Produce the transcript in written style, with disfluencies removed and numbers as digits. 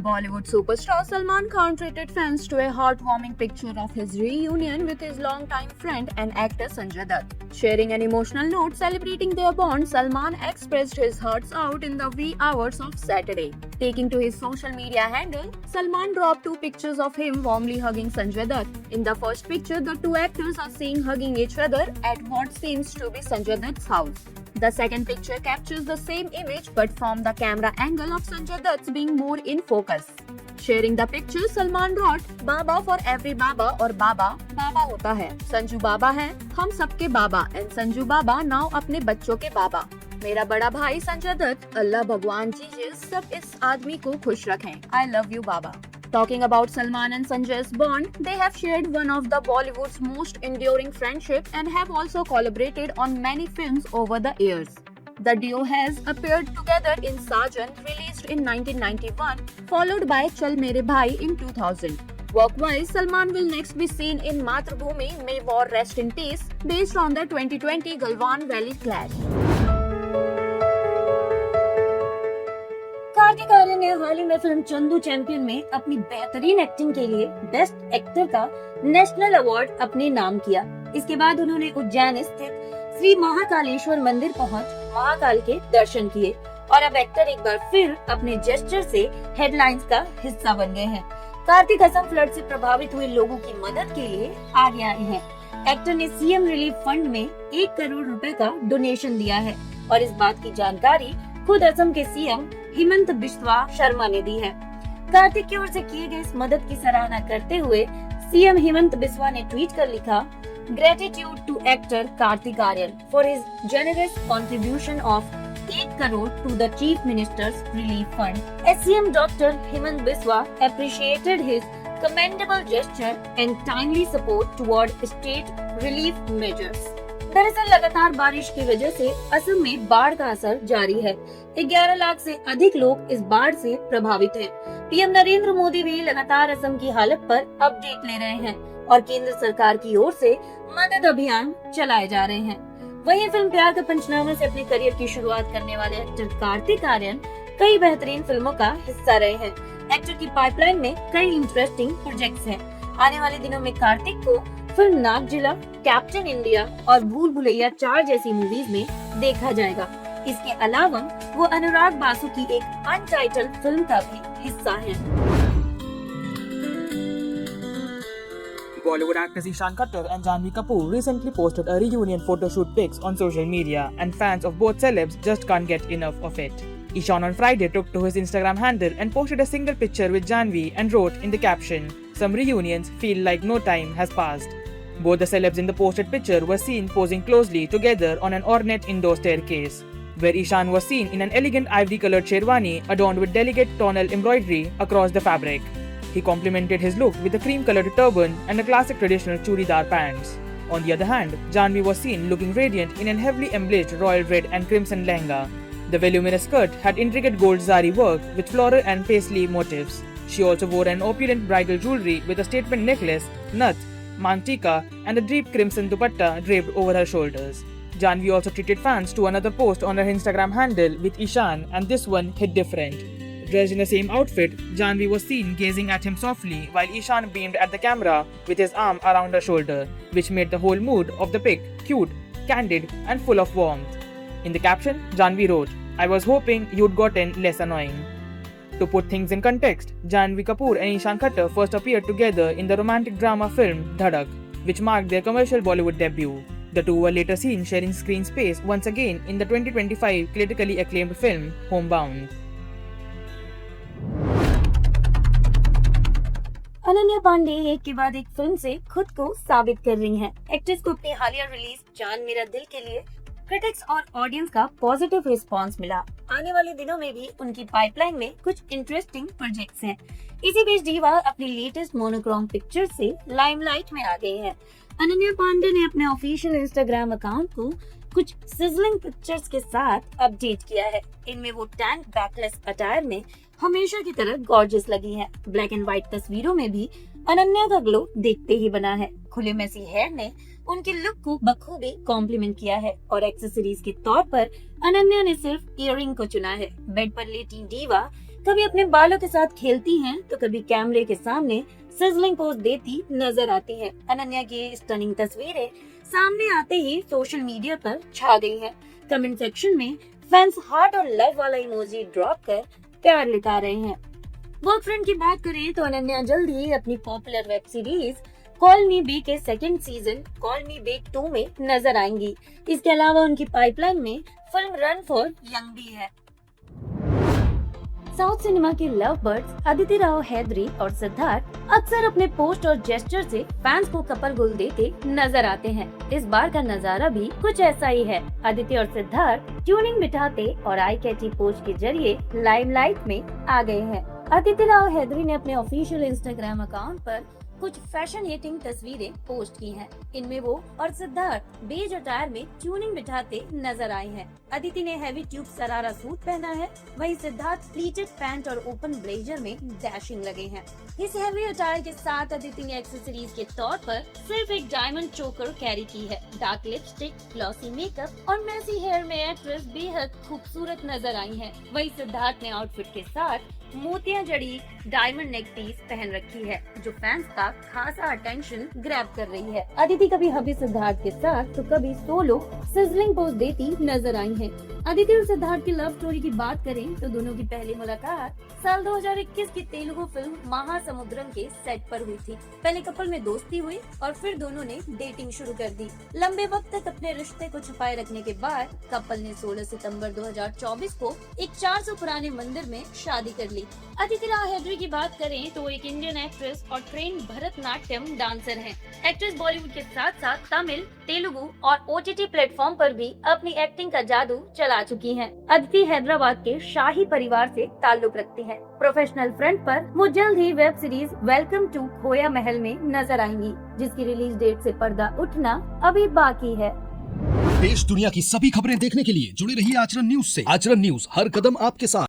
Bollywood superstar Salman Khan treated fans to a heartwarming picture of his reunion with his longtime friend and actor Sanjay Dutt. Sharing an emotional note celebrating their bond, Salman expressed his hearts out in the wee hours of Saturday. Taking to his social media handle, Salman dropped two pictures of him warmly hugging Sanjay Dutt. In the first picture, the two actors are seen hugging each other at what seems to be Sanjay Dutt's house. The second picture captures the same image but from the camera angle of Sanjay Dutt being more in focus. Sharing the picture, Salman wrote, "Baba for every Baba और बाबा बाबा होता है। संजू बाबा है, हम सबके बाबा and Sanju Baba now अपने बच्चों के बाबा। मेरा बड़ा भाई संजय दत्त, अल्लाह भगवान जी सब इस आदमी को खुश रखें। I love you Baba." Talking about Salman and Sanjay's bond, they have shared one of the Bollywood's most enduring friendship and have also collaborated on many films over the years. The duo has appeared together in Sajan, released in 1991, followed by Chal Mere Bhai in 2000. Work-wise, Salman will next be seen in Mathrubhumi, May War Rest in Peace, based on the 2020 Galwan Valley clash. Kartik Aaryan ने हाल ही में film Chandu champion में अपनी बेहतरीन acting के लिए best actor का national award अपने नाम किया। इसके बाद उन्होंने उज्जैन स्थित श्री महाकालेश्वर मंदिर पहुंच महाकाल के दर्शन किए और अब एक्टर एक बार फिर अपने जेस्चर से हेडलाइंस का हिस्सा बन गए हैं। कार्तिक असम फ्लड से प्रभावित हुए लोगों की मदद के लिए आगे आए हैं। एक्टर ने सीएम रिलीफ फंड में 1 करोड़ रुपए का डोनेशन दिया है और इस बात की जानकारी खुद असम के सीएम हिमंत बिस्वा शर्मा ने दी है। कार्तिक की ओर से किए गए इस मदद की सराहना करते हुए सीएम हिमंत बिस्वा ने ट्वीट कर लिखा, "Gratitude to actor Kartik Aaryan for his generous contribution of 8 crore to the Chief Minister's Relief Fund." SCM Dr. Himant Biswa appreciated his commendable gesture and timely support toward state relief measures. दरअसल लगातार बारिश की वजह से असम में बाढ़ का असर जारी है। 11 लाख से अधिक लोग इस बाढ़ से प्रभावित हैं। पीएम नरेंद्र मोदी भी लगातार असम की हालत पर अपडेट ले रहे हैं और केंद्र सरकार की ओर से मदद अभियान चलाए जा रहे हैं। वहीं फिल्म प्यार का पंचनामा से अपने करियर की शुरुआत करने वाले एक्टर कार्तिक आर्यन कई बेहतरीन फिल्मों का हिस्सा रहे हैं। एक्टर की पाइपलाइन में कई इंटरेस्टिंग प्रोजेक्ट्स हैं। आने वाले दिनों में कार्तिक को फिल्म नागजिला, कैप्टन इंडिया और भूल भुलैया 4 जैसी मूवीज में देखा जाएगा। इसके अलावा वो अनुराग बासु की एक अनटाइटल्ड फिल्म का भी हिस्सा हैं। Bollywood actors Ishan Khattar and Janhvi Kapoor recently posted a reunion photoshoot pics on social media, and fans of both celebs just can't get enough of it. Ishan on Friday took to his Instagram handle and posted a single picture with Janhvi and wrote in the caption, "Some reunions feel like no time has passed." Both the celebs in the posted picture were seen posing closely together on an ornate indoor staircase, where Ishan was seen in an elegant ivory-colored sherwani adorned with delicate tonal embroidery across the fabric. He complemented his look with a cream-colored turban and a classic traditional churidar pants. On the other hand, Janhvi was seen looking radiant in an heavily embellished royal red and crimson lehenga. The voluminous skirt had intricate gold zari work with floral and paisley motifs. She also wore an opulent bridal jewelry with a statement necklace, nut, mantika, and a deep crimson dupatta draped over her shoulders. Janhvi also treated fans to another post on her Instagram handle with Ishan, and this one hit different. Dressed in the same outfit, Janhvi was seen gazing at him softly while Ishan beamed at the camera with his arm around her shoulder, which made the whole mood of the pic cute, candid, and full of warmth. In the caption, Janhvi wrote, "I was hoping you'd gotten less annoying." To put things in context, Janhvi Kapoor and Ishan Khattar first appeared together in the romantic drama film Dhadak, which marked their commercial Bollywood debut. The two were later seen sharing screen space once again in the 2025 critically acclaimed film Homebound. Ananya Pandey एक के बाद एक film से खुद को साबित कर रही हैं। एक्ट्रेस को अपनी हालिया रिलीज जान मेरा दिल के लिए क्रिटिक्स और ऑडियंस का पॉजिटिव रिस्पांस मिला। आने वाले दिनों में भी उनकी पाइपलाइन में कुछ इंटरेस्टिंग प्रोजेक्ट्स हैं। इसी बीच दीवा अपनी लेटेस्ट मोनोक्रोम पिक्चर से लाइमलाइट में आ गई हैं। अनन्या पांडे ने अपने ऑफिशियल इंस्टाग्राम अकाउंट को कुछ सिजलिंग पिक्चर्स के साथ अपडेट किया है। इनमें वो टैंक बैकलेस अटायर में हमेशा की तरह गॉर्जियस लगी हैं। ब्लैक एंड व्हाइट तस्वीरों में भी अनन्या का ग्लो देखते ही बना है। खुले मेसी हेयर ने उनके लुक को बखूबी कॉम्प्लीमेंट किया है और एक्सेसरीज के तौर पर अनन्या ने सिर्फ इयररिंग को चुना है। बेड पर लेटी दीवा कभी अपने बालों के साथ खेलती हैं तो कभी कैमरे के सामने सिजलिंग पोज देती नजर आती हैं। अनन्या की स्टनिंग तस्वीरें सामने आते ही सोशल मीडिया पर छा गई हैं। कमेंट सेक्शन में फैंस हार्ट और लव वाला इमोजी ड्रॉप कर प्यार लुटा रहे हैं। बॉयफ्रेंड की बात करें तो अनन्या जल्द ही अपनी popular web series call me bae के second season call me bae 2 में नजर आएंगी। इसके अलावा उनकी पाइपलाइन में फिल्म रन फॉर यंग भी है। साउथ सिनेमा के लव बर्ड्स अदिति राव हैदरी और सिद्धार्थ अक्सर अपने पोस्ट और जेस्चर से फैंस को कपल गोल देते नजर आते हैं। इस बार का नजारा भी कुछ ऐसा ही है। अदिति और सिद्धार्थ ट्यूनिंग बिठाते और आई कैची पोस्ट के जरिए लाइमलाइट में आ गए हैं। अदिति राव हैदरी ने अपने ऑफिशियल इंस्टाग्राम अकाउंट पर कुछ फैशन हिटिंग तस्वीरें पोस्ट की हैं। इनमें वो और सिद्धार्थ बेज अटायर में ट्यूनिंग बिठाते नजर आए हैं। अदिति ने हैवी ट्यूब सरारा सूट पहना है, वहीं सिद्धार्थ प्लीटेड पैंट और ओपन ब्लेजर में डैशिंग लगे हैं। इस हैवी अटायर के साथ अदिति ने एक्सेसरीज के तौर पर सिर्फ एक डायमंड चोकर कैरी की है। डार्क लिपस्टिक, ग्लॉसी मेकअप और मैसी हेयर में एक्ट्रेस बेहद खूबसूरत नजर आई है। वहीं सिद्धार्थ ने आउटफिट के साथ मोतियां जड़ी डायमंड नेक पीस पहन रखी है, जो फैंस का खासा अटेंशन ग्रैब कर रही है। अदिति कभी हबी सिद्धार्थ के साथ तो कभी सोलो सिजलिंग पोज देती नजर आई है। अदिति और सिद्धार्थ की लव स्टोरी की बात करें तो दोनों की पहली मुलाकात साल 2021 की तेलुगु फिल्म महासमुद्रम के सेट पर हुई थी। पहले कपल में दोस्ती हुई और फिर दोनों ने डेटिंग शुरू कर दी। लंबे वक्त तक अपने रिश्ते को छुपाए रखने के बाद कपल ने 16 सितंबर 2024 को एक 400 पुराने मंदिर में शादी कर ली। अदिति राव हैदरी की बात करें तो एक इंडियन एक्ट्रेस और ट्रेन भरतनाट्यम डांसर हैं। एक्ट्रेस बॉलीवुड के साथ साथ तमिल, तेलुगु और OTT प्लेटफॉर्म पर भी अपनी एक्टिंग का जादू चला चुकी हैं। अदिति हैदराबाद के शाही परिवार से ताल्लुक रखती हैं। प्रोफेशनल फ्रंट पर वो जल्द ही वेब सीरीज वेलकम टू खोया महल में नजर आएंगी, जिसकी रिलीज डेट से पर्दा उठना अभी बाकी है। देश दुनिया की सभी खबरें देखने के लिए जुड़े रहिए आचरण न्यूज से। आचरण न्यूज, हर कदम आपके साथ।